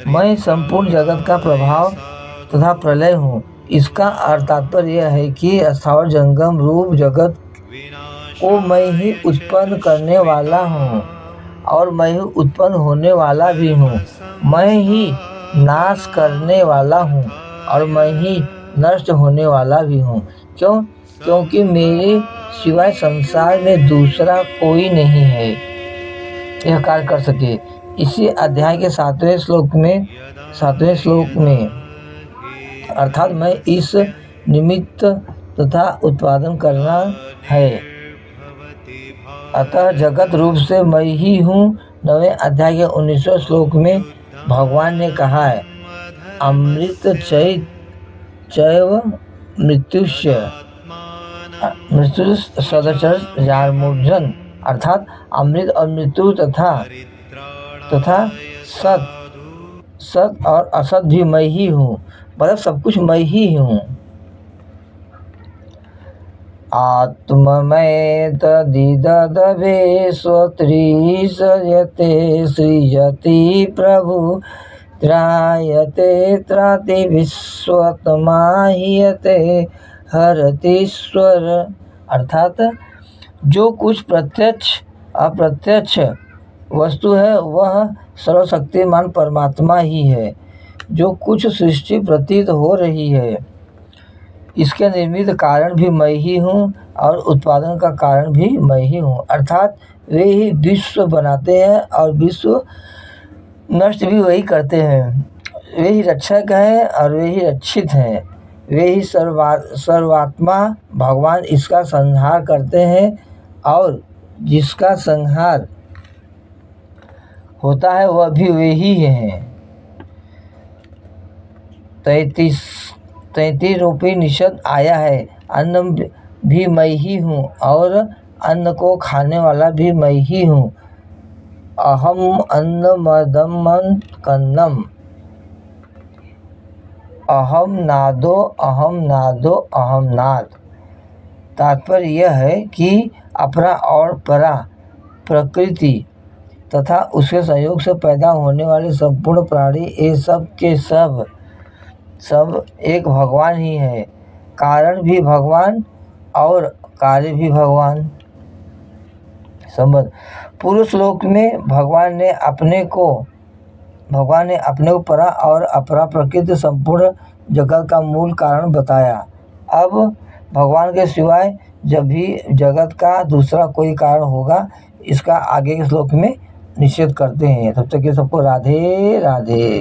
मैं संपूर्ण जगत का प्रभाव तथा प्रलय हूँ। इसका अर्थ तात्पर्य यह है कि स्थावर जंगम रूप जगत को मैं ही उत्पन्न करने वाला हूँ और मैं ही उत्पन्न होने वाला भी हूँ। मैं ही नाश करने वाला हूँ और मैं ही नष्ट होने वाला भी हूँ। क्यों? क्योंकि मेरे सिवाय संसार में दूसरा कोई नहीं है यह कार्य कर सके। इसी अध्याय के 7वें श्लोक में अर्थात मैं इस निमित्त तथा उत्पादन करना है, अतः जगत रूप से मैं ही हूँ। 9वें अध्याय के 19वें श्लोक में भगवान ने कहा है, अमृत चैव मृत्युश्च सदचर्यामूर्जन, अर्थात अमृत और मृत्यु तथा सत और असत भी मैं ही हूँ, मतलब सब कुछ मैं ही हूँ। आत्ममय तदिदभे स्वत्रिसर्यते सृजति प्रभु त्रायते त्राति विश्वतमाह्यते हरतीश्वर, अर्थात जो कुछ प्रत्यक्ष अप्रत्यक्ष वस्तु है वह सर्वशक्तिमान परमात्मा ही है। जो कुछ सृष्टि प्रतीत हो रही है इसके निर्मित कारण भी मैं ही हूँ और उत्पादन का कारण भी मैं ही हूँ, अर्थात वे ही विश्व बनाते हैं और विश्व नष्ट भी वही करते हैं। वे ही रक्षक हैं और वे ही रक्षित हैं। वे ही सर्वात्मा भगवान इसका संहार करते हैं और जिसका संहार होता है वह भी वे ही हैं। 33 रूपी निषद आया है, अन्न भी मैं ही हूँ और अन्न को खाने वाला भी मैं ही हूँ। अहम अन्नमदम कन्नम, अहम नादो अहम नाद। तात्पर्य यह है कि अपरा और परा प्रकृति तथा उसके संयोग से पैदा होने वाले संपूर्ण प्राणी ये सब के सब एक भगवान ही है। कारण भी भगवान और कार्य भी भगवान। संबंध पूर्व श्लोक में भगवान ने अपने को परा और अपरा प्रकृति संपूर्ण जगत का मूल कारण बताया। अब भगवान के सिवाय जब भी जगत का दूसरा कोई कारण होगा इसका आगे के श्लोक में निषेध करते हैं। तब तक ये सबको राधे राधे।